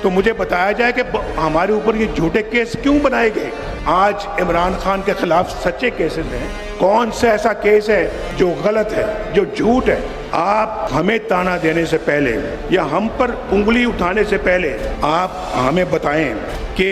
तो मुझे बताया जाए कि हमारे ऊपर ये झूठे केस क्यों बनाए गए। आज इमरान खान के खिलाफ सच्चे केसेस हैं। कौन सा ऐसा केस है जो गलत है, जो झूठ है? आप हमें ताना देने से पहले या हम पर उंगली उठाने से पहले आप हमें बताएं कि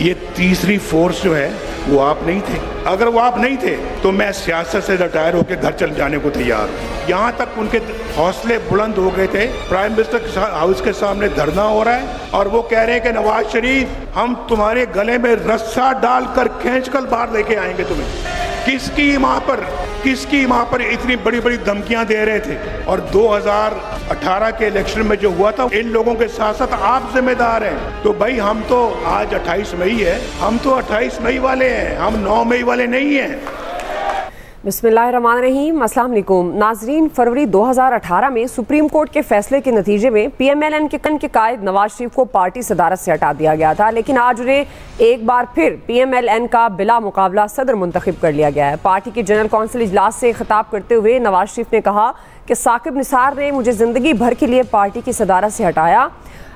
ये तीसरी फोर्स जो है वो आप नहीं थे। अगर वो आप नहीं थे तो मैं सियासत से रिटायर होकर घर चल जाने को तैयार हूँ। यहाँ तक उनके हौसले बुलंद हो गए थे। प्राइम मिनिस्टर हाउस के सामने धरना हो रहा है और वो कह रहे हैं कि नवाज शरीफ, हम तुम्हारे गले में रस्सा डालकर खींचकर बाहर लेके आएंगे तुम्हें। किसकी माँ पर इतनी बड़ी बड़ी धमकियां दे रहे थे। और 2018 के इलेक्शन में जो हुआ था, इन लोगों के साथ साथ आप जिम्मेदार हैं। तो भाई हम तो आज 28 मई है, हम तो 28 मई वाले हैं, हम 9 मई वाले नहीं हैं। बिस्मिल्लाहिर्रहमानिर्रहीम, अस्सलाम वालेकुम नाजरीन। फरवरी 2018 में सुप्रीम कोर्ट के फैसले के नतीजे में PMLN के कायद नवाज शरीफ को पार्टी सदारत से हटा दिया गया था, लेकिन आज उन्हें एक बार फिर PMLN का बिला मुकाबला सदर मुंतखब कर लिया गया है। पार्टी के जनरल कौंसिल इजलास से खिताब करते हुए नवाज शरीफ ने कहा कि साकिब निसार ने मुझे ज़िंदगी भर के लिए पार्टी की सदारत से हटाया।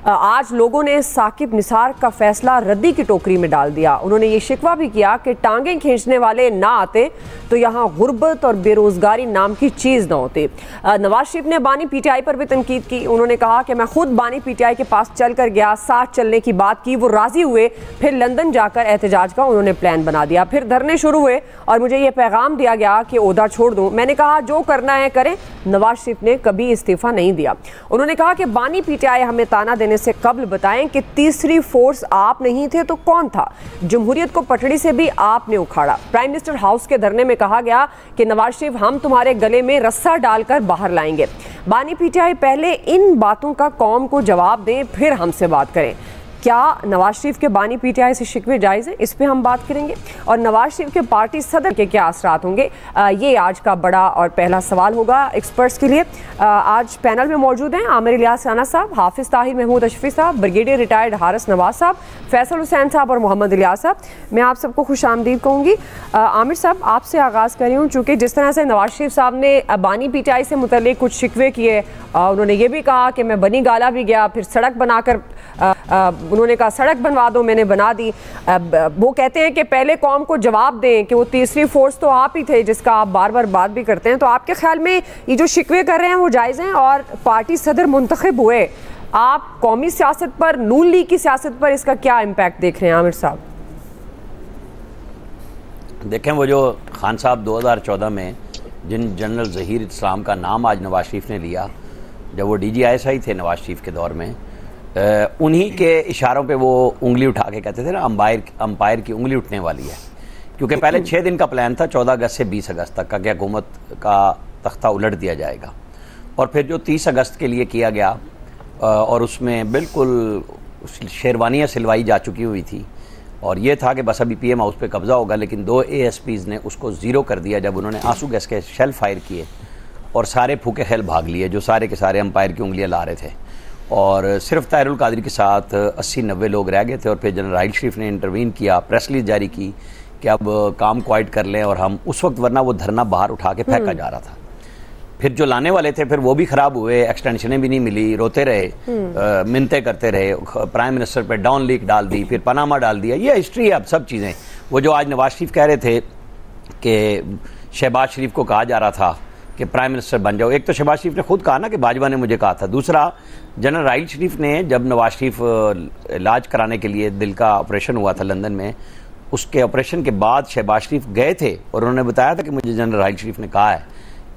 आज लोगों ने साकिब निसार का फैसला रद्दी की टोकरी में डाल दिया। उन्होंने ये शिकवा भी किया कि टांगें खींचने वाले ना आते तो यहाँ गुर्बत और बेरोजगारी नाम की चीज़ ना होती। नवाज शरीफ ने बानी PTI पर भी तनकीद की। उन्होंने कहा कि मैं खुद बानी PTI के पास चल कर गया, साथ चलने की बात की, वो राजी हुए। फिर लंदन जाकर एहतजाज का उन्होंने प्लान बना दिया, फिर धरने शुरू हुए और मुझे ये पैगाम दिया गया कि ओहदा छोड़ दूँ। मैंने कहा जो करना है करें। नवाज शरीफ ने कभी इस्तीफा नहीं दिया। उन्होंने कहा कि बानी PTI हमें ताना देने से कबल बताएं कि तीसरी फोर्स आप नहीं थे तो कौन था? जमहूरियत को पटड़ी से भी आपने उखाड़ा। प्राइम मिनिस्टर हाउस के धरने में कहा गया कि नवाज शरीफ, हम तुम्हारे गले में रस्सा डालकर बाहर लाएंगे। बानी PTI पहले इन बातों का कौम को जवाब दें, फिर हमसे बात करें। क्या नवाज शरीफ के बानी PTI से शिकवे जायज़ हैं? इस पे हम बात करेंगे। और नवाज शरीफ के पार्टी सदर के क्या असरात होंगे, ये आज का बड़ा और पहला सवाल होगा एक्सपर्ट्स के लिए। आज पैनल में मौजूद हैं आमिर इलियास राना साहब, हाफिज़ ताहिर महमूद अशरफी साहब, ब्रिगेडियर रिटायर्ड हारिस नवाज साहब, फैसल हुसैन साहब और मोहम्मद इलियास साहब। मैं आप सबको खुश आमदीद कहूँगी। आमिर साहब, आपसे आगाज़ कर रही हूँ, चूँकि जिस तरह से नवाज शरीफ साहब ने बानी PTI से मुतल्लिक़ कुछ शिकवे किए, उन्होंने ये भी कहा कि मैं बनी गाला भी गया, फिर सड़क बनाकर उन्होंने कहा सड़क बनवा दो, मैंने बना दी। वो कहते हैं कि पहले कौम को जवाब दें कि वो तीसरी फोर्स तो आप ही थे, जिसका आप बार बार बात भी करते हैं। तो आपके ख्याल में ये जो शिकवे कर रहे हैं वो जायज़ हैं? और पार्टी सदर मुंतखब हुए, आप कौमी सियासत पर, नून लीग की सियासत पर इसका क्या इम्पैक्ट देख रहे हैं आमिर साहब? देखें, वो जो खान साहब 2014 में जिन जनरल ज़हीर इस्लाम का नाम आज नवाज शरीफ ने लिया, जब वो DGISI थे नवाज शरीफ के दौर में, उन्हीं के इशारों पे वो उंगली उठा के कहते थे ना, अंपायर की उंगली उठने वाली है। क्योंकि पहले 6 दिन का प्लान था, 14 अगस्त से 20 अगस्त तक का, कि हुकूमत का तख्ता उलट दिया जाएगा। और फिर जो 30 अगस्त के लिए किया गया और उसमें बिल्कुल शेरवानियाँ सिलवाई जा चुकी हुई थी और ये था कि बस अभी PM हाउस पे कब्ज़ा होगा, लेकिन 2 ASPs ने उसको ज़ीरो कर दिया जब उन्होंने आंसू गैस के शेल फायर किए और सारे फूके खेल भाग लिए जो सारे के सारे अंपायर की उंगलियाँ ला रहे थे। और सिर्फ ताहिरुल कादरी के साथ 80-90 लोग रह गए थे। और फिर जनरल राहिल शरीफ ने इंटरवीन किया, प्रेस रिलीज जारी की कि अब काम क्वाइट कर लें और हम उस वक्त, वरना वो धरना बाहर उठा के फेंका जा रहा था। फिर जो लाने वाले थे फिर वो भी ख़राब हुए, एक्सटेंशनें भी नहीं मिली, रोते रहे, मिन्नतें करते रहे, प्राइम मिनिस्टर पे डाउन लीक डाल दी, फिर पनामा डाल दिया। ये हिस्ट्री है अब सब चीज़ें। वो जो आज नवाज शरीफ कह रहे थे कि शहबाज शरीफ को कहा जा रहा था कि प्राइम मिनिस्टर बन जाओ, एक तो शहबाज शरीफ ने खुद कहा ना कि बाजवा ने मुझे कहा था। दूसरा, जनरल राहिल शरीफ ने, जब नवाज शरीफ इलाज कराने के लिए दिल का ऑपरेशन हुआ था लंदन में, उसके ऑपरेशन के बाद शहबाज शरीफ गए थे और उन्होंने बताया था कि मुझे जनरल राहिल शरीफ ने कहा है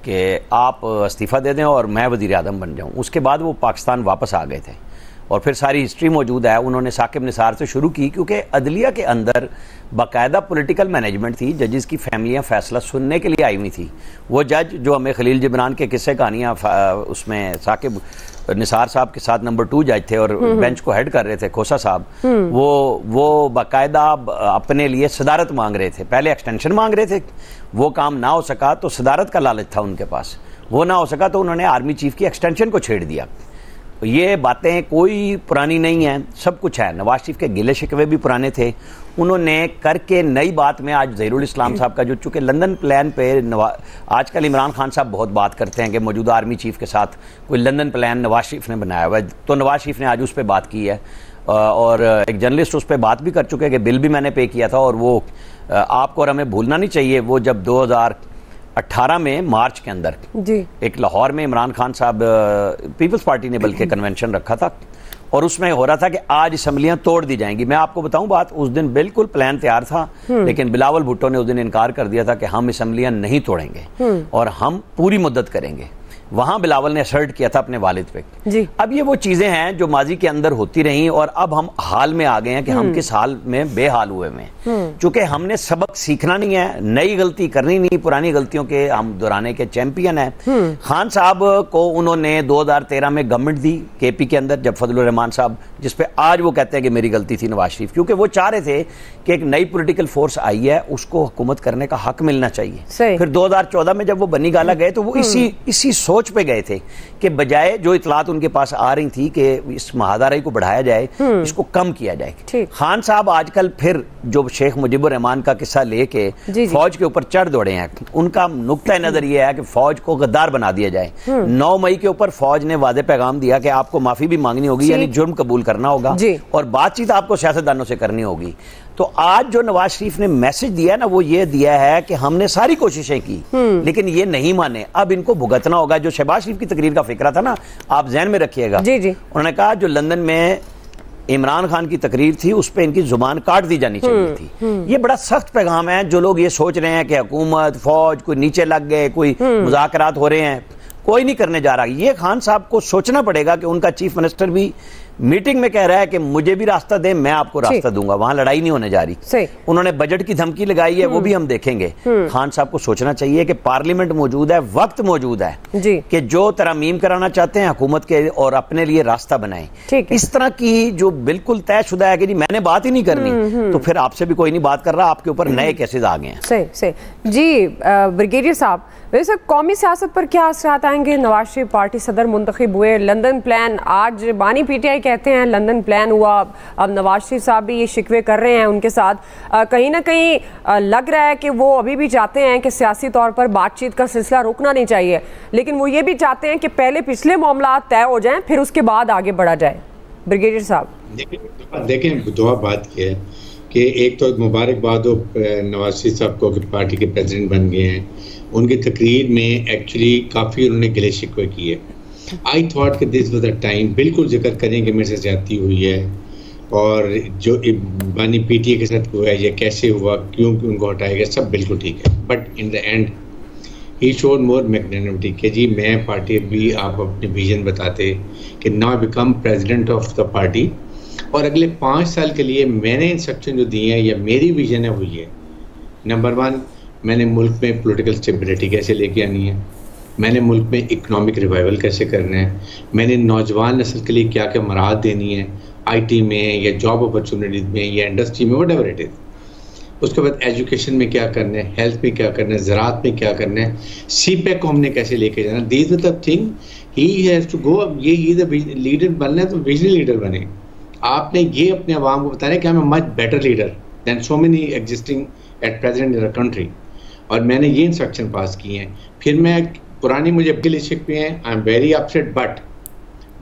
कि आप इस्तीफ़ा दे दें और मैं वज़ीर आज़म बन जाऊँ। उसके बाद वो पाकिस्तान वापस आ गए थे और फिर सारी हिस्ट्री मौजूद है। उन्होंने साकिब निसार से शुरू की क्योंकि अदलिया के अंदर बाकायदा पॉलिटिकल मैनेजमेंट थी। जजेस की फैमिलियां फैसला सुनने के लिए आई हुई थी। वो जज जो हमें खलील जिब्रान के किस्से कहानियाँ उसमें साकिब निसार साहब के साथ नंबर 2 जज थे और बेंच को हेड कर रहे थे, खोसा साहब, वो बाकायदा अपने लिए सदारत मांग रहे थे। पहले एक्सटेंशन मांग रहे थे, वो काम ना हो सका तो सदारत का लालच था उनके पास, वो ना हो सका तो उन्होंने आर्मी चीफ की एक्सटेंशन को छेड़ दिया। ये बातें कोई पुरानी नहीं है, सब कुछ है। नवाज शरीफ के गिले शिकवे भी पुराने थे, उन्होंने करके नई बात में आज ज़हीरुल इस्लाम साहब का जो चूँकि लंदन प्लान पे आजकल इमरान खान साहब बहुत बात करते हैं कि मौजूदा आर्मी चीफ के साथ कोई लंदन प्लान नवाज शरीफ ने बनाया हुआ है, तो नवाज शरीफ ने आज उस पर बात की है। और एक जर्नलिस्ट उस पर बात भी कर चुके हैं कि बिल भी मैंने पे किया था, और वो आपको और हमें भूलना नहीं चाहिए, वो जब 2018 में मार्च के अंदर जी एक लाहौर में इमरान खान साहब पीपल्स पार्टी ने बल्कि कन्वेंशन रखा था, और उसमें हो रहा था कि आज असम्बलियां तोड़ दी जाएंगी। मैं आपको बताऊं बात, उस दिन बिल्कुल प्लान तैयार था, लेकिन बिलावल भुट्टो ने उस दिन इनकार कर दिया था कि हम असम्बलियां नहीं तोड़ेंगे और हम पूरी मुद्दत करेंगे। वहां बिलावल ने असर्ट किया था अपने वालिद पे जी। अब ये वो चीजें हैं जो माजी के अंदर होती रही, और अब हम हाल में आ गए हैं कि हम किस हाल में बेहाल हुए में, चूंकि हमने सबक सीखना नहीं है, नई गलती करनी नहीं, पुरानी गलतियों के हम दोहराने के चैंपियन हैं। खान साहब को उन्होंने 2013 में गवर्नमेंट दी केपी के अंदर, जब फजलुर रहमान साहब, जिसपे आज वो कहते हैं कि मेरी गलती थी नवाज शरीफ, क्योंकि वो चाह रहे थे कि एक नई पॉलिटिकल फोर्स आई है, उसको हुकूमत करने का हक मिलना चाहिए। फिर 2014 में जब वो बनी गाला गए तो वो इसी सोच पे गए थे कि बजाय जो इतलात उनके पास आ रही थी कि इस महादारी को बढ़ाया जाए, इसको कम किया जाए। खान साहब आजकल फिर जो शेख मुजीबुर रहमान का किस्सा लेके फौज के ऊपर चढ़ दौड़े हैं, उनका नुक्ता नजर यह है कि फौज को गद्दार बना दिया जाए। 9 मई के ऊपर फौज ने वादे पैगाम दिया कि आपको माफी भी मांगनी होगी, यानी जुर्म कबूल करना होगा, और बातचीत आपको सियासतदानों से करनी होगी। तो आज जो नवाज शरीफ ने मैसेज दिया ना, वो ये दिया है कि हमने सारी कोशिशें की लेकिन ये नहीं माने, अब इनको भुगतना होगा। जो शहबाज शरीफ की तकरीर का फिक्रा था ना, आप ज़हन में रखिएगा, उन्होंने कहा जो लंदन में इमरान खान की तकरीर थी उस पर इनकी जुबान काट दी जानी चाहिए थी। ये बड़ा सख्त पैगाम है। जो लोग ये सोच रहे हैं कि हुकूमत फौज कोई नीचे लग गए, कोई मुज़ाकरात हो रहे हैं, कोई नहीं करने जा रहा। ये खान साहब को सोचना पड़ेगा कि उनका चीफ मिनिस्टर भी मीटिंग में कह रहा है कि मुझे भी रास्ता दे, मैं आपको रास्ता दूंगा, वहां लड़ाई नहीं होने जा रही। उन्होंने बजट की धमकी लगाई है, वो भी हम देखेंगे। खान साहब को सोचना चाहिए कि पार्लियामेंट मौजूद है, वक्त मौजूद है कि जो तरमीम कराना चाहते हैं हुकूमत के और अपने लिए रास्ता बनाएं। इस तरह की जो बिल्कुल तयशुदा है कि जी मैंने बात ही नहीं करनी, तो फिर आपसे भी कोई नहीं बात कर रहा, आपके ऊपर नए केसेस आ गए हैं। सही जी ब्रिगेडियर साहब, वैसे कौमी सियासत पर क्या असरात आएंगे? नवाज शरीफ पार्टी सदर मुंतखब हुए, लंदन प्लान, आज बानी पीटीआई कहते हैं लंदन प्लान हुआ, अब नवाज शरीफ साहब भी ये शिकवे कर रहे हैं उनके साथ। कहीं ना कहीं लग रहा है कि वो अभी भी चाहते हैं कि सियासी तौर पर बातचीत का सिलसिला रुकना नहीं चाहिए, लेकिन वो ये भी चाहते हैं कि पहले पिछले मामला तय हो जाएं, फिर उसके बाद आगे बढ़ा जाए। ब्रिगेडियर साहब देखें, दो बात की है कि एक तो मुबारकबाद हो नवाज शरीफ साहब को कि पार्टी के प्रेसिडेंट बन गए हैं। उनकी तकरीर में एक्चुअली काफ़ी उन्होंने गिले शिकवे किए। आई थॉट कि दिस वाज द टाइम, बिल्कुल जिक्र करें कि मेरे से ज्यादती हुई है और जो बानी पीटीए के साथ हुआ है, ये कैसे हुआ, क्यों उनको हटाया गया, सब बिल्कुल ठीक है। But in the and he showed more magnanimity कि जी मैं पार्टी भी, आप अपने विजन बताते कि now become president of the party, और अगले 5 साल के लिए मैंने इंस्ट्रक्शन जो दिए हैं या मेरी विजन है वो ये, नंबर 1 मैंने मुल्क में पॉलिटिकल स्टेबिलिटी कैसे लेके आनी है, मैंने मुल्क में इकोनॉमिक रिवाइवल कैसे करना है, मैंने नौजवान नस्ल के लिए क्या क्या मराहत देनी है आईटी में या जॉब अपॉर्चुनिटीज में या इंडस्ट्री में, व्हाटएवर इट इज। उसके बाद एजुकेशन में क्या करना है, हेल्थ में क्या करना है, ज़राअत में क्या करना है, सीपैक को हमने कैसे लेके जाना। These are the thing he has to go. ये लीडर बनना है तो विजनरी लीडर बने। आपने ये अपने आवाम को बताना है कि I am much better leader than so many existing at present in the country, और मैंने ये इंस्ट्रक्शन पास किए हैं। फिर मैं पुरानी मुझे गिले शिकवे हैं, I am very upset, but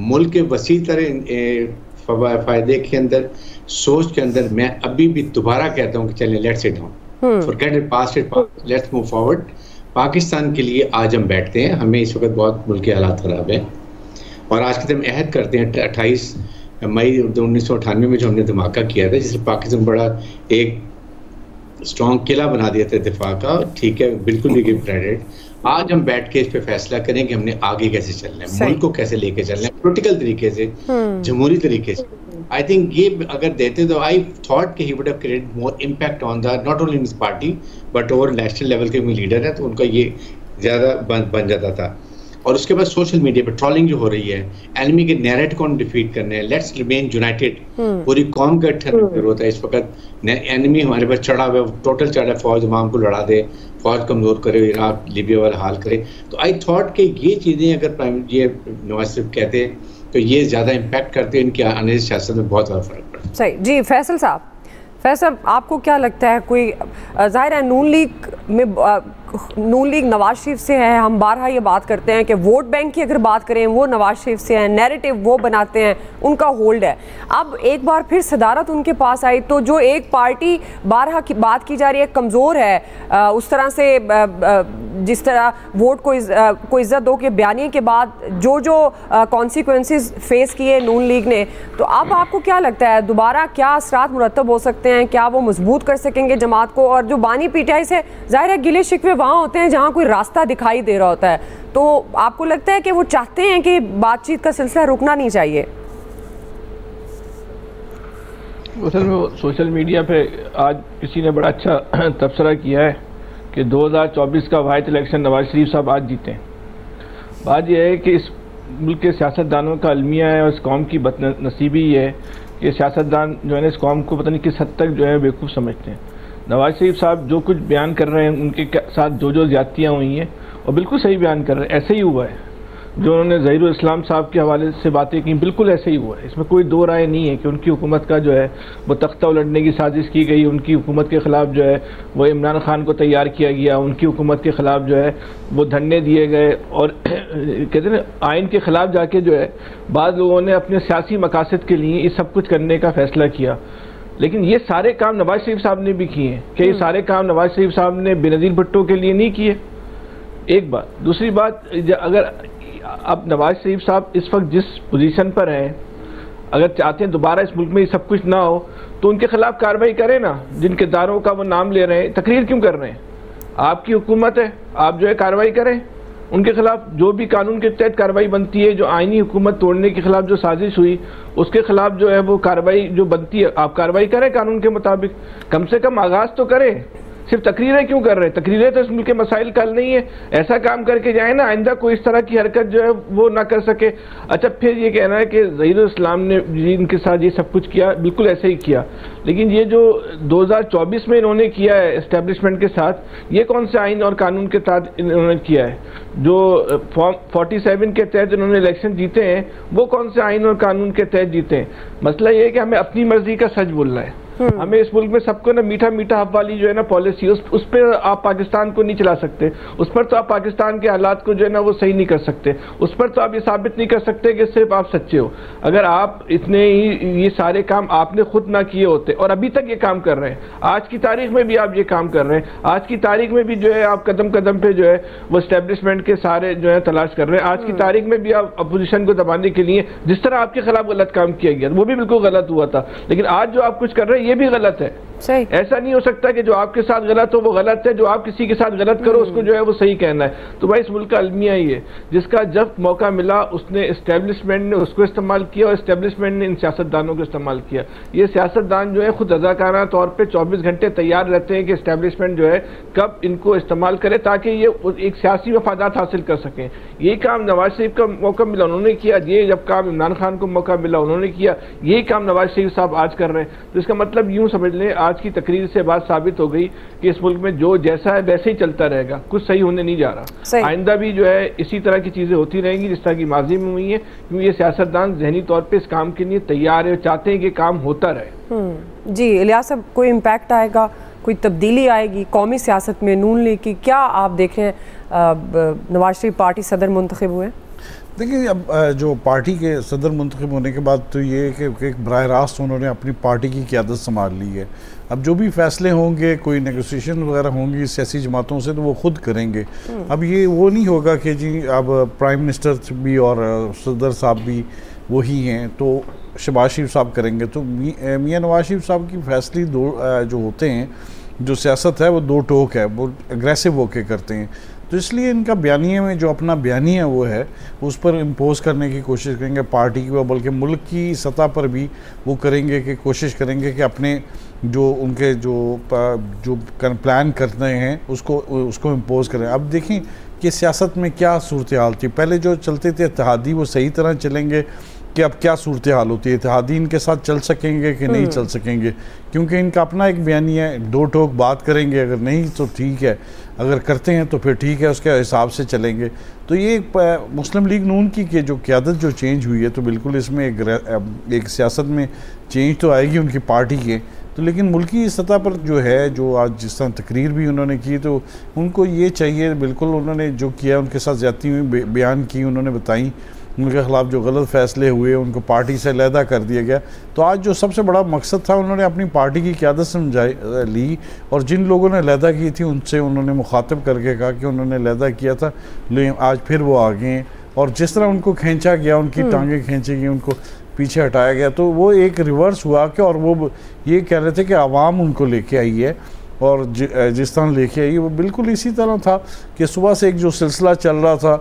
मुल्क के वसी तरह फ़ायदे के अंदर, सोच के अंदर मैं अभी भी दोबारा कहता हूँ कि चलें let's sit down, forget it, past it, let's move forward. Pakistan के लिए आज हम बैठते हैं। हमें इस वक्त बहुत मुल्क के हालात ख़राब हैं, और आज के दिन अहद करते हैं 28 मई 1998 में जो हमने धमाका किया था, जिससे पाकिस्तान बड़ा एक स्ट्रॉन्ग किला बना दिया था दिफा का, ठीक है, बिल्कुल भी गिव क्रेडिट। आज हम बैठ के इस पे फैसला करें कि हमने आगे कैसे चलना है, मुल्क को कैसे लेके चलना है, पॉलिटिकल तरीके से, जमहूरी तरीके से। आई थिंक ये अगर देते तो आई थॉट कि he would have created more impact on the not only in this party but over national level के भी लीडर है, तो उनका ये ज़्यादा बन जाता था। और उसके बाद सोशल मीडिया पर ट्रोलिंग जो हो रही है, एनिमी के नैरेटिव को डिफीट करने हैं, लेट्स रिमेन यूनाइटेड, पूरी कौम का इकट्ठा जरूरत है। इस वक्त एनिमी हमारे पास चढ़ा हुआ है, टोटल चढ़ा है, फौज इमाम को लड़ा दे, फौज कमज़ोर करे, इराक लीबिया वाला हाल करे। तो आई थॉट कि ये चीज़ें अगर ये नवाज शरीफ कहते तो ये ज़्यादा इम्पैक्ट करते, इनके आने से सियासत में बहुत ज़्यादा फर्क पड़ता है। सही जी। फैसल साहब, आपको क्या लगता है, कोई ज़ाहिर है नून लीग में नून लीग नवाज शरीफ से है, हम बारहा ये बात करते हैं कि वोट बैंक की अगर बात करें वो नवाज शरीफ से है, नैरेटिव वो बनाते हैं, उनका होल्ड है। अब एक बार फिर सदारत उनके पास आई तो जो एक पार्टी बारहा की बात की जा रही है कमज़ोर है, उस तरह से जिस तरह वोट को इज्जत दो के बयानी के बाद जो कॉन्सिक्वेंसेस फेस किए नून लीग ने, तो अब आपको क्या लगता है दोबारा क्या असरात मुरतब हो सकते हैं? क्या वो मजबूत कर सकेंगे जमात को? और जो बानी पीटीआई से जाहिर है गिले शिकवे वहाँ होते हैं जहाँ कोई रास्ता दिखाई दे रहा होता है, तो आपको लगता है कि वो चाहते हैं कि बातचीत का सिलसिला रुकना नहीं चाहिए? असल में सोशल मीडिया पे आज किसी ने बड़ा अच्छा तबसरा किया है कि 2024 का वाहिद इलेक्शन नवाज शरीफ साहब आज जीते हैं। बात यह है कि इस मुल्क के सियासतदानों का अलमिया है और इस कौम की बदनसीबी ये है कि सियासतदान जो है ना इस कौम को पता नहीं किस हद तक जो है बेवकूफ़ समझते हैं। नवाज शरीफ साहब जो कुछ बयान कर रहे हैं उनके साथ जो ज़्यादतियाँ हुई हैं और बिल्कुल सही बयान कर रहे हैं, ऐसे ही हुआ है। जो उन्होंने ज़हीरुल इस्लाम साहब के हवाले से बातें की बिल्कुल ऐसे ही हुआ है, इसमें कोई दो राय नहीं है कि उनकी हुकूमत का जो है वो तख्ता उलटने की साजिश की गई, उनकी हुकूमत के ख़िलाफ़ जो है वो इमरान खान को तैयार किया गया, उनकी हुकूमत के ख़िलाफ़ जो है वो धरने दिए गए और कहते हैं आइन के ख़िलाफ़ जाके जो है बाद लोगों ने अपने सियासी मकासद के लिए इस सब कुछ करने का फ़ैसला किया। लेकिन ये सारे काम नवाज शरीफ साहब ने भी किए हैं। क्या ये सारे काम नवाज शरीफ साहब ने बेनज़ीर भुट्टो के लिए नहीं किए? एक बात। दूसरी बात, अगर अब नवाज शरीफ साहब इस वक्त जिस पोजीशन पर हैं, अगर चाहते हैं दोबारा इस मुल्क में ये सब कुछ ना हो तो उनके खिलाफ कार्रवाई करें ना। जिन किरदारों का वो नाम ले रहे हैं, तकरीर क्यों कर रहे हैं? आपकी हुकूमत है, आप जो है कार्रवाई करें उनके खिलाफ। जो भी कानून के तहत कार्रवाई बनती है, जो आईनी हुकूमत तोड़ने के खिलाफ जो साजिश हुई उसके खिलाफ जो है वो कार्रवाई जो बनती है, आप कार्रवाई करें कानून के मुताबिक। कम से कम आगाज़ तो करें। सिर्फ तकरीरें क्यों कर रहे हैं? तकरीरें तो इस मुल्क के मसाइल का हल नहीं है। ऐसा काम करके जाए ना, आइंदा कोई इस तरह की हरकत जो है वो ना कर सके। अच्छा, फिर ये कहना है कि ज़हीरुल इस्लाम ने इनके साथ ये सब कुछ किया, बिल्कुल ऐसे ही किया। लेकिन ये जो 2024 में इन्होंने किया है इस्टेब्लिशमेंट के साथ, ये कौन से आइन और कानून के तहत इन्होंने किया है? जो फॉर्म 47 के तहत इन्होंने इलेक्शन जीते हैं वो कौन से आइन और कानून के तहत जीते हैं? मसला ये है कि हमें अपनी मर्जी का सच बोलना है। हमें इस मुल्क में सबको ना मीठा मीठा हब वाली जो है ना पॉलिसी, उस पर आप पाकिस्तान को नहीं चला सकते। उस पर तो आप पाकिस्तान के हालात को जो है ना वो सही नहीं कर सकते। उस पर तो आप ये साबित नहीं कर सकते कि सिर्फ आप सच्चे हो। अगर आप इतने ही ये सारे काम आपने खुद ना किए होते और अभी तक ये काम कर रहे हैं, आज की तारीख में भी आप ये काम कर रहे हैं, आज की तारीख में भी जो है आप कदम कदम पे जो है वो एस्टेब्लिशमेंट के सारे जो है तलाश कर रहे हैं। आज की तारीख में भी आप अपोजिशन को दबाने के लिए जिस तरह आपके खिलाफ गलत काम किया गया वो भी बिल्कुल गलत हुआ था। लेकिन आज जो आप कुछ कर रहे हैं ये भी गलत है। सही। ऐसा नहीं हो सकता कि जो आपके साथ गलत हो वो गलत है, जो आप किसी के साथ गलत करो उसको जो है वो सही कहना है। तो भाई इस मुल्क का अलमिया ही है, जिसका जब मौका मिला उसने एस्टेब्लिशमेंट ने उसको इस्तेमाल किया और एस्टेब्लिशमेंट ने इन सियासतदानों को इस्तेमाल किया। ये सियासतदान जो है खुद रज़ाकाराना तौर पर 24 घंटे तैयार रहते हैं कि एस्टेब्लिशमेंट जो है कब इनको इस्तेमाल करे ताकि ये एक सियासी मफादात हासिल कर सकें। यही काम नवाज शरीफ का मौका मिला उन्होंने किया, ये जब काम इमरान खान को मौका मिला उन्होंने किया, यही काम नवाज शरीफ साहब आज कर रहे हैं। तो इसका मतलब यूं समझ लें आज की तकरीर से बात साबित हो गई कि इस मुल्क में जो जैसा है वैसे ही चलता रहेगा, कुछ सही होने नहीं जा रहा। आइंदा भी जो है इसी तरह की चीजें होती रहेंगी जिस तरह की माजी में हुई है, क्योंकि ये सियासतदान जहनी तौर पे इस काम के लिए तैयार है, चाहते हैं कि काम होता रहे। जी इलियास साहब, कोई इम्पैक्ट आएगा, कोई तब्दीली आएगी कौमी सियासत में नून लीग की? क्या आप देख रहे हैं नवाज शरीफ पार्टी सदर मुंतखब हुए? देखिए, अब जो पार्टी के सदर मुंतखब होने के बाद तो ये कि बराह रास्त उन्होंने अपनी पार्टी की क़यादत संभाल ली है। अब जो भी फैसले होंगे, कोई नेगोशिएशन वगैरह होंगी सियासी जमातों से, तो वो खुद करेंगे। अब ये वो नहीं होगा कि जी अब प्राइम मिनिस्टर भी और सदर साहब भी वही हैं तो शहबाज शरीफ साहब करेंगे। तो मियाँ नवाज शरीफ साहब की फैसले जो होते हैं, जो सियासत है वो दो टोक है, वो एग्रेसिव होके करते हैं। तो इसलिए इनका बयानिए में जो अपना बयानिया वो है उस पर इम्पोज करने की कोशिश करेंगे पार्टी की, बल्कि मुल्क की सतह पर भी वो करेंगे कि कोशिश करेंगे कि अपने जो उनके जो प्लान करते हैं उसको इम्पोज करें। अब देखें कि सियासत में क्या सूरत हाल थी। पहले जो चलते थे इत्तेहादी वो सही तरह चलेंगे कि अब क्या सूरत हाल होती है, इत्तेहादी इनके साथ चल सकेंगे कि नहीं चल सकेंगे, क्योंकि इनका अपना एक बयानिया है, दो टोक बात करेंगे, अगर नहीं तो ठीक है, अगर करते हैं तो फिर ठीक है, उसके हिसाब से चलेंगे। तो ये मुस्लिम लीग नून की जो क़यादत जो चेंज हुई है, तो बिल्कुल इसमें एक सियासत में चेंज तो आएगी उनकी पार्टी के, तो लेकिन मुल्की सतह पर जो है, जो आज जिस तरह तकरीर भी उन्होंने की, तो उनको ये चाहिए, बिल्कुल उन्होंने जो किया उनके साथ ज़्यादती हुई बयान की, उन्होंने बताई, उनके ख़िलाफ़ जो गलत फ़ैसले हुए उनको पार्टी से अलहदा कर दिया गया। तो आज जो सबसे बड़ा मकसद था, उन्होंने अपनी पार्टी की क़यादत समझाई ली, और जिन लोगों ने अलहदा की थी उनसे उन्होंने मुखातिब करके कहा कि उन्होंने अलहदा किया था, लेकिन आज फिर वो आ गए, और जिस तरह उनको खींचा गया, उनकी टांगें खींची गई, उनको पीछे हटाया गया, तो वो एक रिवर्स हुआ कि, और वो ये कह रहे थे कि आवाम उनको लेके आई है, और जिस तरह लेके आई वो बिल्कुल इसी तरह था कि सुबह से एक जो सिलसिला चल रहा था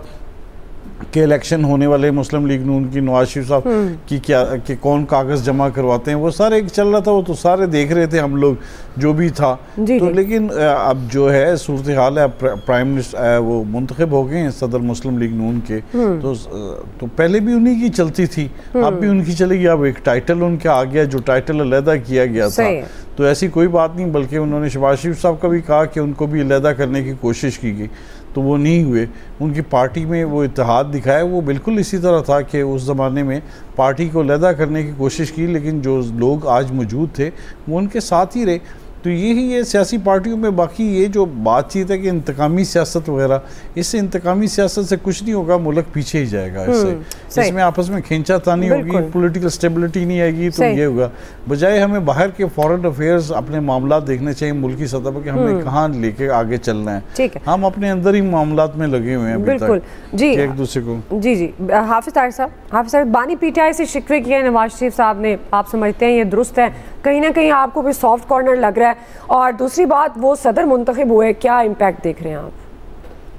कि इलेक्शन होने वाले मुस्लिम लीग नून की, नवाज शरीफ साहब की क्या कि कौन कागज़ जमा करवाते हैं, वो सारे एक चल रहा था, वो तो सारे देख रहे थे हम लोग जो भी था। तो लेकिन अब जो है सूरत हाल है, प्राइम मिनिस्टर वो मुंतखब हो गए हैं सदर मुस्लिम लीग नून के, तो पहले भी उन्हीं की चलती थी, अब भी उनकी चलेगी। अब एक टाइटल उनका आ गया, जो टाइटल अलहदा किया गया था, तो ऐसी कोई बात नहीं, बल्कि उन्होंने शहबाज शरीफ साहब का भी कहा कि उनको भी अलहदा करने की कोशिश की गई, तो वो नहीं हुए। उनकी पार्टी में वो इत्तेहाद दिखाया, वो बिल्कुल इसी तरह था कि उस ज़माने में पार्टी को अलहदा करने की कोशिश की, लेकिन जो लोग आज मौजूद थे वो उनके साथ ही रहे। तो यही ये सियासी पार्टियों में बाकी ये जो बातचीत है कि इंतकामी सियासत वगैरह, इससे इंतकामी सियासत से कुछ नहीं होगा, मुल्क पीछे ही जाएगा इससे। इसमें आपस में खींचातानी होगी, पॉलिटिकल स्टेबिलिटी नहीं आएगी, तो ये होगा। बजाय हमें बाहर के फॉरेन अफेयर्स अपने मामला देखने चाहिए मुल्क की सतह पर कि हमें कहाँ लेके आगे चलना है। हम अपने अंदर ही मामलात में लगे हुए हैं बिल्कुल जी, एक दूसरे को। जी जी हाफिज तारिक साहब, बानी पीटीआई से शिकवे किए नवाज शरीफ साहब ने, आप समझते हैं ये दुरुस्त है? कहीं ना कहीं आपको भी सॉफ्ट कॉर्नर लग रहा है? और दूसरी बात, वो सदर मुंतखब हुए, क्या इम्पैक्ट देख रहे हैं आप?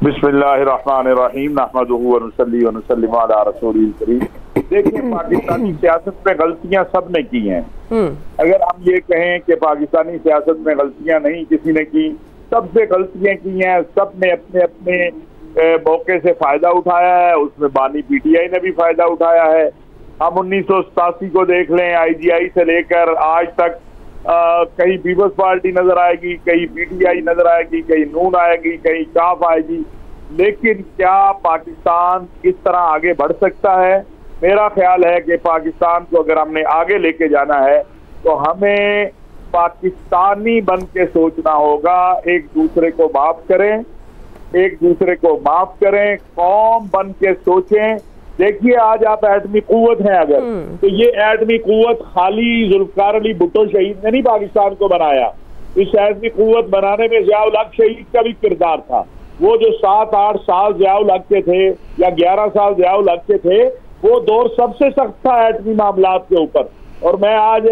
बिस्मिल्लाहिर्रहमानिर्रहीम, नहमदुहु व नुसल्ली व नुसल्लिमु अला रसूलिल करीम। देखिए, पाकिस्तानी सियासत में गलतियां सब ने की हैं। अगर हम ये कहें कि पाकिस्तानी सियासत में गलतियां नहीं किसी ने की, सबसे गलतियां की हैं, सब ने अपने अपने मौके से फायदा उठाया है। उसमें बानी पीटीआई ने भी फायदा उठाया है। हम 1987 को देख लें, IGI से लेकर आज तक कहीं पीपल्स पार्टी नजर आएगी, कहीं पीटीआई नजर आएगी, कहीं नून आएगी, कहीं काफ आएगी, लेकिन क्या पाकिस्तान इस तरह आगे बढ़ सकता है? मेरा ख्याल है कि पाकिस्तान को अगर हमने आगे लेके जाना है तो हमें पाकिस्तानी बन के सोचना होगा। एक दूसरे को माफ करें, एक दूसरे को माफ करें, कौम बन के सोचें। देखिए, आज आप एटमी कुव्वत हैं अगर, तो ये एटमी कुव्वत खाली जुल्फकार अली भुट्टो शहीद ने नहीं पाकिस्तान को बनाया। इस एटमी कुव्वत बनाने में ज़ियाउल हक शहीद का भी किरदार था। वो जो 7-8 साल ज़ियाउल हक के थे या 11 साल ज़ियाउल हक के थे, वो दौर सबसे सख्त था एटमी मामलात के ऊपर। और मैं आज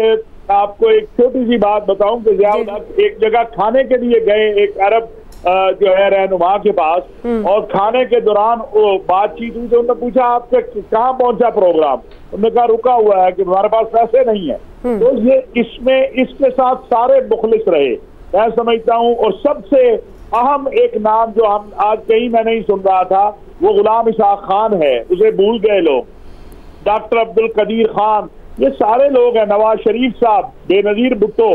आपको एक छोटी सी बात बताऊं कि ज़ियाउल हक एक जगह खाने के लिए गए, एक अरब जो है रहनुमा के पास, और खाने के दौरान वो बातचीत हुई तो उन्होंने पूछा आपके कहाँ पहुंचा प्रोग्राम? उन्होंने कहा रुका हुआ है कि हमारे पास पैसे नहीं है। तो ये इसमें इसके साथ सारे मुखलिस रहे, मैं समझता हूँ। और सबसे अहम एक नाम जो हम आज कहीं मैं नहीं सुन रहा था, वो गुलाम इसहाक खान है, उसे भूल गए लोग। डॉक्टर अब्दुल कदीर खान, ये सारे लोग हैं, नवाज शरीफ साहब, बेनजीर भुट्टो।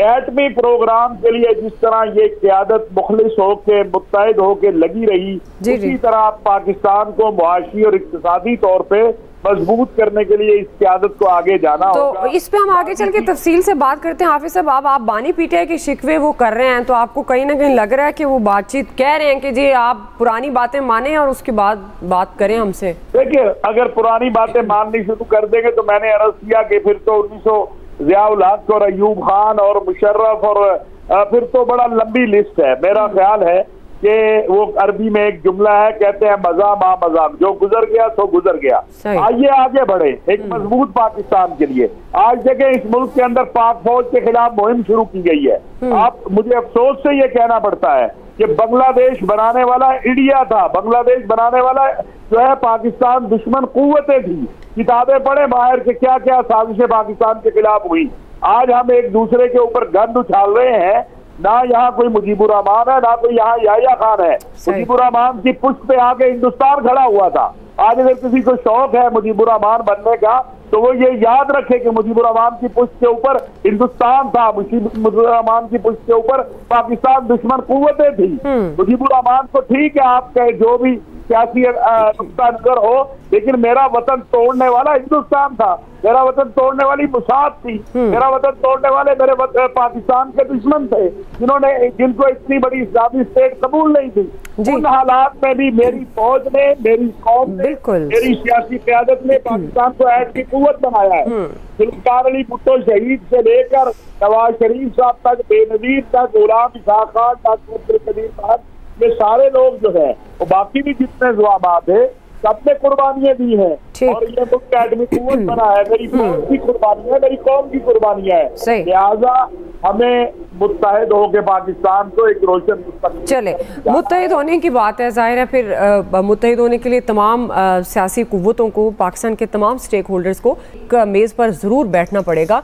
एटमी प्रोग्राम के लिए जिस तरह ये क़यादत मुखलिस होके मुत्तहिद होके लगी रही, उसी तरह पाकिस्तान को मुआशी और इक़्तिसादी तौर पे मजबूत करने के लिए इस क़यादत को आगे जाना होगा। तो इस पे हम आगे चल के तफसील से बात करते हैं। हाफिज साहब, आप बानी पीटीआई के शिकवे वो कर रहे हैं, तो आपको कहीं ना कहीं लग रहा है कि वो बातचीत कह रहे हैं कि जी आप पुरानी बातें माने और उसके बाद बात करें हमसे? देखिए, अगर पुरानी बातें माननी शुरू कर देंगे तो मैंने अर्ज किया कि फिर तो 1900 ज़ियाउल हक और अयूब खान और मुशर्रफ और फिर तो बड़ा लंबी लिस्ट है। मेरा ख्याल है कि वो अरबी में एक जुमला है, कहते हैं मजा मा मजाक, जो गुजर गया तो गुजर गया। आइए आगे बढ़े एक मजबूत पाकिस्तान के लिए। आज देखें, इस मुल्क के अंदर पाक फौज के खिलाफ मुहिम शुरू की गई है। आप मुझे अफसोस से ये कहना पड़ता है कि बांग्लादेश बनाने वाला इंडिया था, बांग्लादेश बनाने वाला जो है पाकिस्तान दुश्मन कुव्वतें थी। किताबें पढ़े बाहर के क्या क्या साजिशें पाकिस्तान के खिलाफ हुई। आज हम एक दूसरे के ऊपर गंद उछाल रहे हैं। ना यहाँ कोई मुजीबुर रहमान है, ना कोई यहाँ याह्या खान है। मुजीबुर रहमान की पुष्ट पे आके हिंदुस्तान खड़ा हुआ था। आज अगर किसी को शौक है मुजीबुर रहमान बनने का तो वो ये याद रखे कि मुजीबुर रहमान की पुष्ट के ऊपर हिंदुस्तान था, मुजीबुर रहमान की पुष्ट के ऊपर पाकिस्तान दुश्मन कुव्वतें थी। मुजीबुर रहमान को ठीक है आपके जो भी सियासी नुक्ता नजर हो, लेकिन मेरा वतन तोड़ने वाला हिंदुस्तान था, मेरा वतन तोड़ने वाली मुसाद थी, मेरा वतन तोड़ने वाले मेरे पाकिस्तान के दुश्मन थे जिनको इतनी बड़ी इस्लामी स्टेट कबूल नहीं थी। उन हालात में भी मेरी फौज ने, मेरी कौम ने, मेरी सियासी क़यादत ने पाकिस्तान को ऐड की कुव्वत बनाया है। जुल्फ़िकार अली भुट्टो शहीद से लेकर नवाज शरीफ साहब तक, बेनज़ीर तक, गुलाम इसाक़ खान तक, अब्दुल कदीर साहब, ये सारे लोग जो है वो बाकी भी जितने ज़ुआमात है सबने कुर्बानियां दी हैं और ये मुल्क एटमी कुव्वत बना है। मेरी फौज की कुर्बानियां, मेरी कौम की कुर्बानियां है, लिहाजा हमें मुत्तहिद होकर पाकिस्तान को एक रोशन मुस्तक़बिल। चले, मुत्तहिद होने की बात है, जाहिर है फिर मुत्तहिद होने के लिए तमाम सियासी कुव्वतों को, पाकिस्तान के तमाम स्टेक होल्डर्स को मेज़ पर ज़रूर बैठना पड़ेगा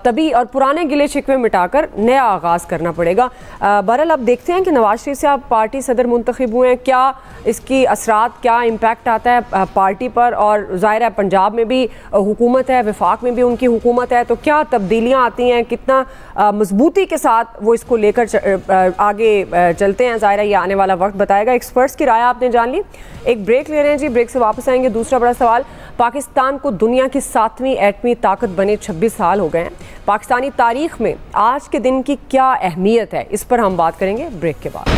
तभी, और पुराने गिले शिकवे मिटाकर नया आगाज़ करना पड़ेगा। बहरहाल अब देखते हैं कि नवाज शरीफ साहब पार्टी सदर मुंतखब हुए हैं, क्या इसकी असरात, क्या इम्पैक्ट आता है पार्टी पर, और ज़ाहिर है पंजाब में भी हुकूमत है, वफाक में भी उनकी हुकूमत है, तो क्या तब्दीलियाँ आती हैं, कितना मजबूती के साथ वो इसको लेकर आगे चलते हैं, ज़ाहिर है ये आने वाला वक्त बताएगा। एक्सपर्ट्स की राय आपने जान ली, एक ब्रेक ले रहे हैं जी, ब्रेक से वापस आएंगे। दूसरा बड़ा सवाल, पाकिस्तान को दुनिया की 7वीं एटमी ताकत बने 26 साल हो गए हैं, पाकिस्तानी तारीख में आज के दिन की क्या अहमियत है, इस पर हम बात करेंगे ब्रेक के बाद।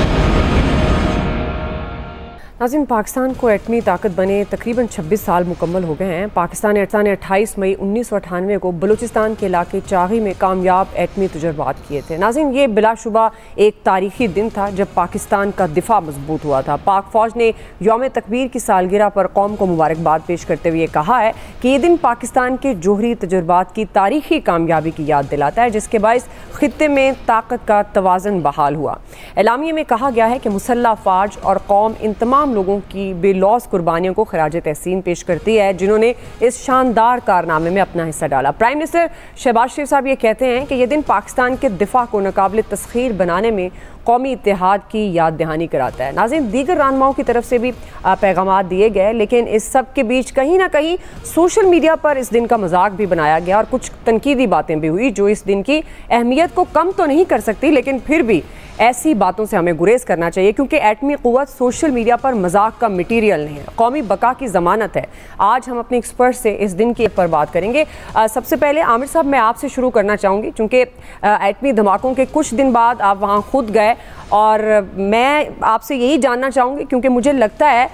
नाज़रीन, पाकिस्तान को एटमी ताकत बने तकरीबन 26 साल मुकम्मल हो गए हैं। पाकिस्तान ने 28 मई 1998 को बलूचिस्तान के इलाके चागी में कामयाब एटमी तजुर्बात किए थे। नाज़रीन, ये बिलाशुबा एक तारीखी दिन था जब पाकिस्तान का दिफा मजबूत हुआ था। पाक फ़ौज ने यौम तकबीर की सालगिरह पर कौम को मुबारकबाद पेश करते हुए कहा है कि ये दिन पाकिस्तान के जोहरी तजुर्बात की तारीखी कामयाबी की याद दिलाता है, जिसके बाइस खित्ते में ताकत का तवाज़न बहाल हुआ। एलामिया में कहा गया है कि मुसल्लह फ़ौज और कौम इन तमाम लोगों की बेलौस कुर्बानियों को खराज तहसीन पेश करती है जिन्होंने इस शानदार कारनामे में अपना हिस्सा डाला। प्राइम मिनिस्टर शहबाज शरीफ साहब ये कहते हैं कि यह दिन पाकिस्तान के दिफा को नाकाबिल तस्खीर बनाने में कौमी इत्तेहाद की याद दहानी कराता है। नाज़रीन, दीगर रहनुमाओं की तरफ से भी पैगाम दिए गए, लेकिन इस सब के बीच कहीं ना कहीं सोशल मीडिया पर इस दिन का मजाक भी बनाया गया और कुछ तनकीदी बातें भी हुई जो इस दिन की अहमियत को कम तो नहीं कर सकती, लेकिन फिर भी ऐसी बातों से हमें गुरेज करना चाहिए क्योंकि एटमी क़ुव्वत सोशल मीडिया पर मजाक का मटीरियल नहीं है, कौमी बका की ज़मानत है। आज हम अपने एक्सपर्ट से इस दिन के पर बात करेंगे। सबसे पहले आमिर साहब, मैं आपसे शुरू करना चाहूँगी क्योंकि एटमी धमाकों के कुछ दिन बाद आप वहाँ खुद गए और मैं आपसे यही जानना चाहूँगी क्योंकि मुझे लगता है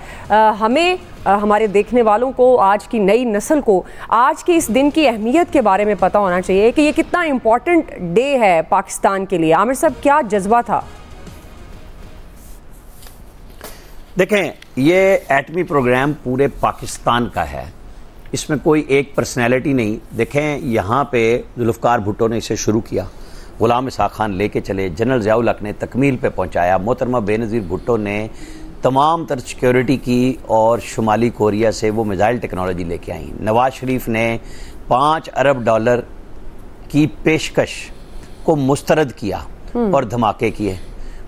हमें हमारे देखने वालों को, आज की नई नस्ल को आज के इस दिन की अहमियत के बारे में पता होना चाहिए कि ये कितना इम्पोर्टेंट डे है पाकिस्तान के लिए। आमिर साहब, क्या जज्बा था? देखें, ये एटमी प्रोग्राम पूरे पाकिस्तान का है, इसमें कोई एक पर्सनैलिटी नहीं। देखें, यहाँ पे जुल्फ़िकार भुट्टो ने इसे शुरू किया, गुलाम इसाक़ खान लेके चले, जनरल ज़ियाउल हक़ ने तकमील पे पहुँचाया, मोहतरमा बेनज़ीर भुट्टो ने तमाम तर सिक्योरिटी की और शुमाली कोरिया से वो मिज़ाइल टेक्नोलॉजी लेके आई। नवाज शरीफ ने $5 अरब की पेशकश को मुस्तरद किया और धमाके किए।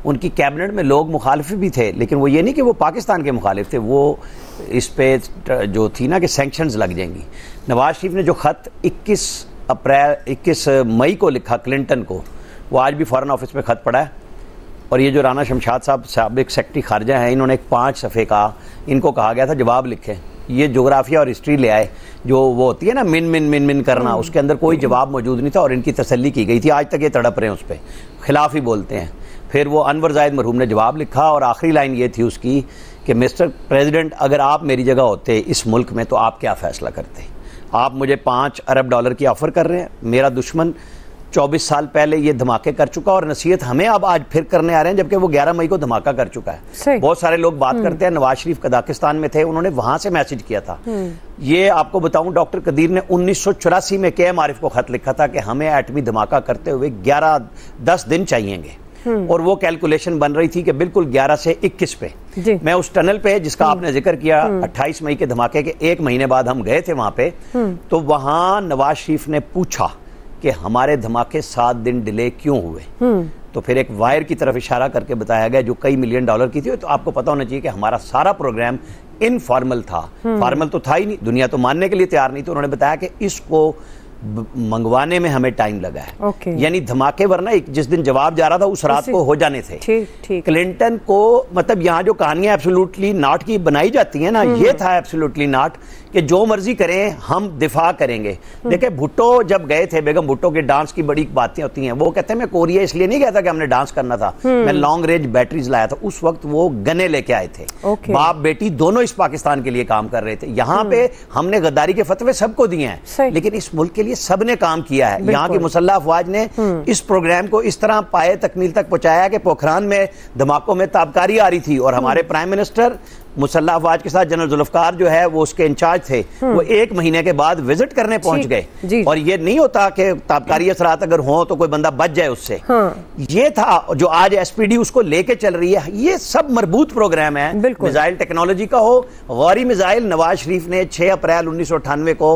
उनकी कैबिनेट में लोग मुखालिफ भी थे, लेकिन वो ये नहीं कि वो पाकिस्तान के मुखालिफ थे, वो इस पे जो थी ना कि सैंक्शंस लग जाएंगी। नवाज शरीफ ने जो ख़त 21 मई को लिखा क्लिंटन को, वो आज भी फॉरेन ऑफिस में ख़त पड़ा है। और ये जो राना शमशाद साहब साबिक सेक्रेटरी खारजा हैं, इन्होंने एक 5 सफ़े का, इनको कहा गया था जवाब लिखें। ये जोग्राफिया और हिस्ट्री ले आए, जो वो होती है ना मिन करना, उसके अंदर कोई जवाब मौजूद नहीं था और इनकी तसल्ली की गई थी। आज तक ये तड़प रहे हैं, उस पर खिलाफ ही बोलते हैं। फिर वो अनवर ज़ाहिद मरहूम ने जवाब लिखा और आखिरी लाइन ये थी उसकी कि मिस्टर प्रेसिडेंट, अगर आप मेरी जगह होते इस मुल्क में तो आप क्या फ़ैसला करते? आप मुझे $5 अरब की ऑफ़र कर रहे हैं, मेरा दुश्मन 24 साल पहले ये धमाके कर चुका और नसीहत हमें अब आज फिर करने आ रहे हैं, जबकि वो 11 मई को धमाका कर चुका है। बहुत सारे लोग बात करते हैं, नवाज शरीफ कजाकिस्तान में थे, उन्होंने वहां से मैसेज किया था। ये आपको बताऊं, डॉक्टर कदीर ने 1984 में के.एम. आरिफ को खत लिखा था कि हमें एटमी धमाका करते हुए 10 दिन चाहिएंगे, और वो कैलकुलेशन बन रही थी कि बिल्कुल 11 से 21 पे। मैं उस टनल पे जिसका आपने जिक्र किया 28 मई के धमाके के 1 महीने बाद हम गए थे वहां पे, तो वहां नवाज शरीफ ने पूछा कि हमारे धमाके 7 दिन डिले क्यों हुए। तो फिर एक वायर की तरफ इशारा करके बताया गया जो कई $1 मिलियन की थी। तो आपको पता होना चाहिए कि हमारा सारा प्रोग्राम इनफॉर्मल था, फॉर्मल तो था ही नहीं, दुनिया तो मानने के लिए तैयार नहीं। तो उन्होंने बताया कि इसको मंगवाने में हमें टाइम लगा है, यानी धमाके, वरना जिस दिन जवाब जा रहा था उस रात को हो जाने थे। ठीक। क्लिंटन को मतलब यहाँ जो कहानियां एब्सोल्युटली नॉट की बनाई जाती है ना, ये था एब्सोल्युटली नॉट कि जो मर्जी करें हम दिफा करेंगे। देखिए भुट्टो जब गए थे, बेगम भुट्टो के डांस की बड़ी बातें होती हैं, वो कहते हैं मैं कोरिया इसलिए नहीं गया था कि हमने डांस करना था, मैं लॉन्ग रेंज बैटरीज लाया था। उस वक्त वो गने लेके आए थे, बाप बेटी दोनों इस पाकिस्तान के लिए काम कर रहे थे। यहाँ पे हमने गद्दारी के फतवे सबको दिए हैं, लेकिन इस मुल्क के लिए सबने काम किया है। यहाँ की मुसल्लह अफवाज ने इस प्रोग्राम को इस तरह पाए तकमील तक पहुंचाया कि पोखरान में धमाकों में ताबकारी आ रही थी, और हमारे प्राइम मिनिस्टर मुसल्लह अफवाज के साथ जनरल जुल्फकार जो है वो उसके इंचार्ज थे, वो 1 महीने के बाद विजिट करने पहुंच गए। और ये नहीं होता कि ताबकारी असरात अगर हो तो कोई बंदा बच जाए उससे। ये था जो आज एसपीडी उसको लेके चल रही है। ये सब मरबूत प्रोग्राम है, मिसाइल टेक्नोलॉजी का हो, गौरी मिसाइल नवाज शरीफ ने 6 अप्रैल 1998 को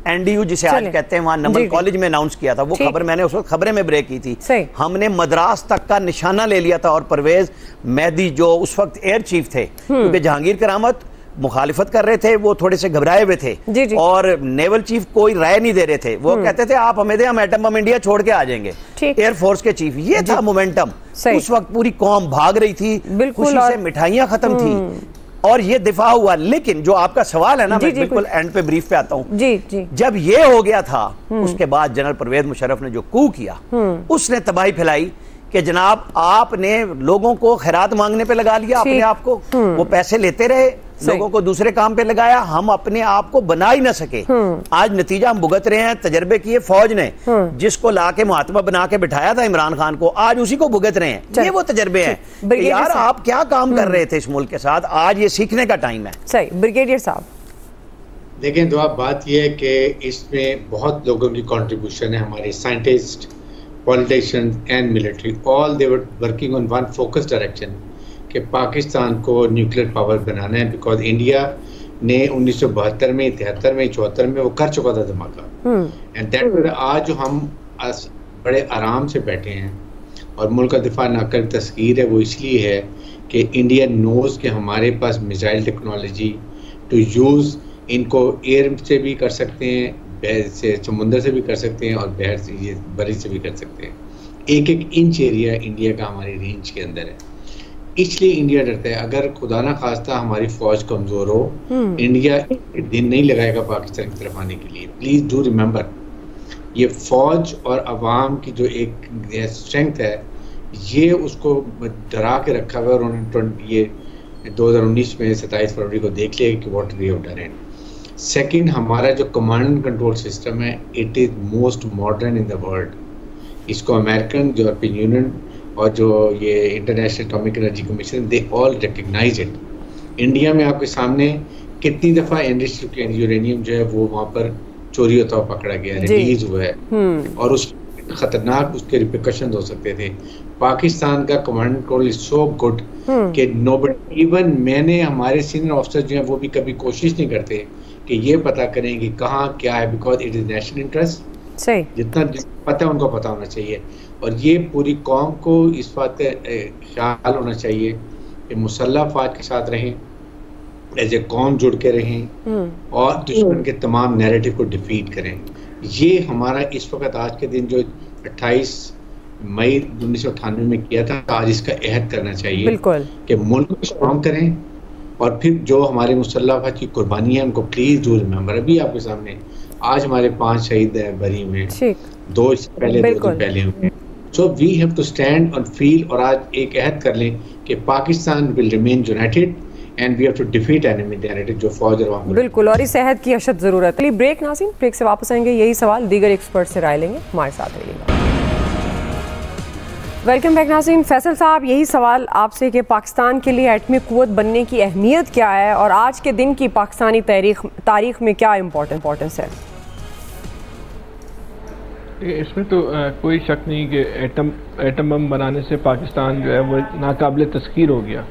NDU जिसे आज कहते हैं वहां नमल कॉलेज में अनाउंस किया था। वो खबर मैंने उस वक्त खबरें में ब्रेक की थी। हमने मद्रास तक का निशाना ले लिया था, और परवेज मेहदी जो उस वक्त एयर चीफ थे, क्योंकि जहांगीर करामत मुखालिफत कर रहे थे, वो थोड़े से घबराए हुए थे, और नेवल चीफ कोई राय नहीं दे रहे थे। वो कहते थे आप हमें दे, हम एटम बम इंडिया छोड़ के आ जाएंगे। एयरफोर्स के चीफ, ये था मोमेंटम। उस वक्त पूरी कौम भाग रही थी, खुशी से मिठाइयां खत्म थी, और ये दिफा हुआ। लेकिन जो आपका सवाल है ना, मैं बिल्कुल एंड पे ब्रीफ पे आता हूँ। जब ये हो गया था, उसके बाद जनरल परवेज मुशर्रफ ने जो कू किया, उसने तबाही फैलाई कि जनाब आपने लोगों को खैरात मांगने पे लगा लिया अपने आप को, वो पैसे लेते रहे, लोगों को दूसरे काम पे लगाया, हम अपने आप को बना ही ना सके। आज नतीजा हम भुगत रहे हैं। तजर्बे किए फौज ने, जिसको लाके मुहातमा बना के बिठाया था इमरान खान को, आज उसी को भुगत रहे हैं। ये वो तजर्बे हैं। यार आप क्या काम कर रहे थे इस मुल्क के साथ, आज ये सीखने का टाइम है। सही। ब्रिगेडियर साहब देखें, तो आप बात यह है कि इसमें बहुत लोगों की कॉन्ट्रीब्यूशन है, हमारे scientist, politicians and military, all they were working on one focused direction कि पाकिस्तान को न्यूक्लियर पावर बनाना है। बिकॉज इंडिया ने 1972 में, 73 में, 74 में वो कर चुका था धमाका। एंड दैट आज जो हम बड़े आराम से बैठे हैं और मुल्क का दिफा ना कर तस्कीर है, वो इसलिए है कि इंडिया नोज कि हमारे पास मिसाइल टेक्नोलॉजी टू यूज़, इनको एयर से भी कर सकते हैं, बहर से, समुंदर से भी कर सकते हैं, और बहर से, ये बरी से भी कर सकते हैं। 1-1 इंच एरिया इंडिया का हमारी रेंज के अंदर है, इसलिए इंडिया डरता है। अगर खुदा ना खास्ता हमारी फौज कमज़ोर हो, इंडिया दिन नहीं लगाएगा पाकिस्तान की तरफ आने के लिए। प्लीज़ डू रिमेंबर, ये फौज और अवाम की जो एक स्ट्रेंथ है, ये उसको डरा के रखा हुआ है। और उन्होंने ये 2019 में 27 फरवरी को देख लिया कि what we have done. Second, हमारा जो कमांड एंड कंट्रोल सिस्टम है, it is most modern in the world. इसको अमेरिकन, जो यूरोपियन यूनियन और जो ये International Atomic Energy Commission, they all recognize it. India में आपके सामने कितनी दफ़ा एनरिच्ड यूरेनियम जो है वो वहाँ पर चोरी होता हुआ पकड़ा गया, रिलीज हुआ है, और उस खतरनाक उसके रिपरकशंस हो सकते थे। पाकिस्तान का command control is so good कि नोबडी, इवन मैंने, हमारे सीनियर ऑफिसर जो हैं वो भी कभी कोशिश नहीं करते कि ये पता करें कि कहाँ क्या है, because it is national interest. सही, जितना पता है उनको पता होना चाहिए। और ये पूरी कौम को इस बात का ख्याल होना चाहिए कि मुसल्लह अफवाज के साथ रहें, एज ए कौम जुड़ के रहें, और दुश्मन के तमाम नैरेटिव को डिफीट करें। ये हमारा इस वक्त आज के दिन जो 28 मई 1998 में किया था, आज इसका अहद करना चाहिए कि मुल्क को स्ट्रॉन्ग करें, और फिर जो हमारे मुसल्लह अफवाज की कुर्बानी है उनको प्लीज डू रिमेंबर। अभी आपके सामने आज हमारे 5 शहीद हैं बरी में, 2 इससे पहले, 2 दिन पहले हुए। So we have to stand और फील, और आज एक अहद कर लें कि Pakistan will remain united and we have to defeat enemy narrative, जो फौज और अवाम। बिल्कुल, और इस अहद की अशद जरूरत है। ब्रेक नाज़रीन, ब्रेक से वापस आएंगे, यही सवाल दीगर एक्सपर्ट से राय लेंगे, हमारे साथ रहिएगा। वेलकम बैक नाज़रीन। फैसल साहब, यही सवाल आपसे कि पाकिस्तान के लिए एटमी क़ुव्वत बनने की अहमियत क्या है, और आज के दिन की पाकिस्तानी तारीख में क्या इम्पोर्टेंस है? इसमें तो कोई शक नहीं कि एटम बम बनाने से पाकिस्तान जो है वो नाकाबिले तस्कीर हो गया।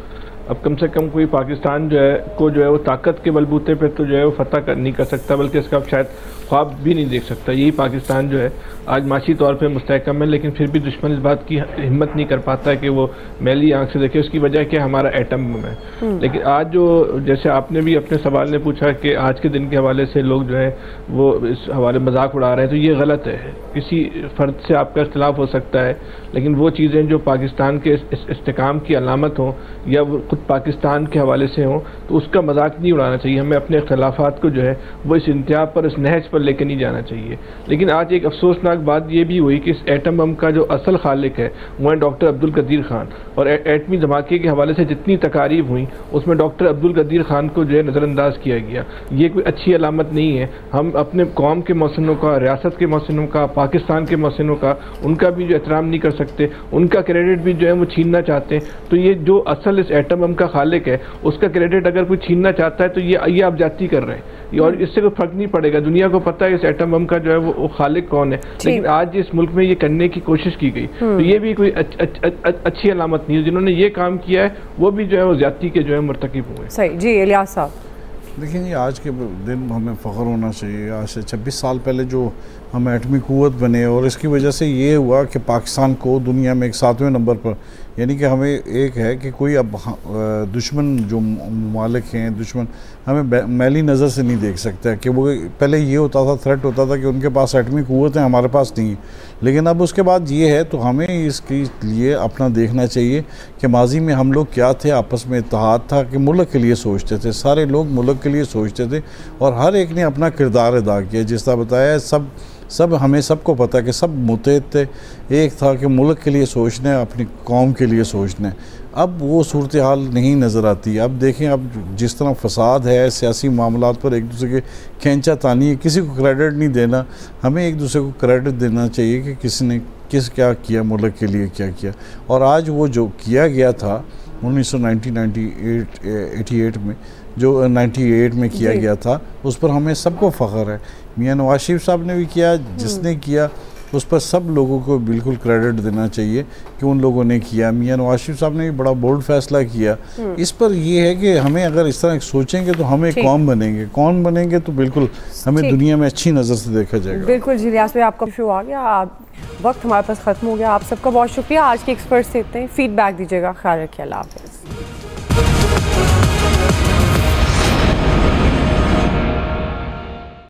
अब कम से कम कोई पाकिस्तान जो है वो ताकत के बलबूते पे तो जो है वो फतह नहीं कर सकता, बल्कि इसका शायद ख्वाब भी नहीं देख सकता। यही पाकिस्तान जो है आज माशी तौर पे मुस्तहकम है, लेकिन फिर भी दुश्मन इस बात की हिम्मत नहीं कर पाता है कि वो मैली आंख से देखे। उसकी वजह क्या, हमारा एटम बम है। लेकिन आज जो जैसे आपने भी अपने सवाल ने पूछा कि आज के दिन के हवाले से लोग जो है वो इस हवाले मजाक उड़ा रहे हैं, तो ये गलत है। किसी फ़र्द से आपका इख्तिलाफ हो सकता है, लेकिन वो चीज़ें जो पाकिस्तान के इस्तेकाम की अलामत हों या वो खुद पाकिस्तान के हवाले से हों, तो उसका मजाक नहीं उड़ाना चाहिए। हमें अपने इख्तिलाफात को जो है वो इस इंतहा पर, इस नहज पर लेकर नहीं जाना चाहिए। लेकिन आज एक अफसोसनाक बात ये भी हुई कि इस एटम बम का जो असल खालिक है वो है डॉक्टर अब्दुल कदीर खान, और एटमी धमाके के हवाले से जितनी तकारीब हुई उसमें डॉक्टर अब्दुल कदीर खान को जो है नज़रअंदाज किया गया। ये कोई अच्छी अलामत नहीं है। हम अपने कौम के मोहसिनों का, रियासत के मोहसिनों का, पाकिस्तान के मोहसिनों का, उनका भी जो एहतराम नहीं कर सकते, उनका क्रेडिट भी जो है वो छीनना चाहते हैं। तो ये जो असल इस एटम बम का खालिक है उसका क्रेडिट अगर कोई छीनना चाहता है तो ये आप जाती कर रहे हैं, और इससे कोई फर्क नहीं पड़ेगा। दुनिया को पता है इस एटम बम का जो है वो खालिक कौन है, लेकिन आज इस मुल्क में ये करने की कोशिश की गई, तो ये भी कोई अच्छी अलामत नहीं है। जिन्होंने ये काम किया है वो भी जो है वो ज्यादती के जो है मुर्तकिब हुए। सही जी। इलियास साहब, देखिए जी, आज के दिन हमें फ़ख्र होना चाहिए। आज से 26 साल पहले जो हम एटमी क़ुव्वत बने, और इसकी वजह से ये हुआ कि पाकिस्तान को दुनिया में एक 7वें नंबर पर, यानी कि हमें एक है कि कोई अब दुश्मन जो ममालिक हैं, दुश्मन हमें मैली नज़र से नहीं देख सकता है। कि वो पहले ये होता था, थ्रेट होता था कि उनके पास एटमी क़ुव्वत है, हमारे पास नहीं है। लेकिन अब उसके बाद ये है, तो हमें इसके लिए अपना देखना चाहिए कि माजी में हम लोग क्या थे, आपस में इत्तेहाद था कि मुल्क के लिए सोचते थे, सारे लोग मुल्क के लिए सोचते थे, और हर एक ने अपना किरदार अदा किया। जिस तरह बताया, सब हमें सबको पता है कि सब मुत्तहिद थे। एक था कि मुल्क के लिए सोचना है, अपनी कौम के लिए सोचना है। अब वो सूरत हाल नहीं नज़र आती। अब देखें, अब जिस तरह फसाद है, सियासी मामलात पर एक दूसरे के खींचा तानी है, किसी को क्रेडिट नहीं देना। हमें एक दूसरे को क्रेडिट देना चाहिए कि किसी ने क्या किया, मुल्क के लिए क्या किया। और आज वो जो किया गया था 1988 में, जो 98 में किया गया था, उस पर हमें सबको फ़ख्र है। मियां नवाज शरीफ साहब ने भी किया, जिसने किया उस पर सब लोगों को बिल्कुल क्रेडिट देना चाहिए कि उन लोगों ने किया। मियां नवाज शरीफ साहब ने भी बड़ा बोल्ड फैसला किया। इस पर यह है कि हमें अगर इस तरह सोचेंगे तो हमें कौन बनेंगे तो बिल्कुल हमें दुनिया में अच्छी नज़र से देखा जाएगा। बिल्कुल जी। इलियास भाई, आपका शो आ गया, वक्त हमारे पास ख़त्म हो गया। आप सबका बहुत शुक्रिया। आज के एक्सपर्ट से इतने फीडबैक दीजिएगा। ख्याल रखिए। अल्लाह हाफ़िज़।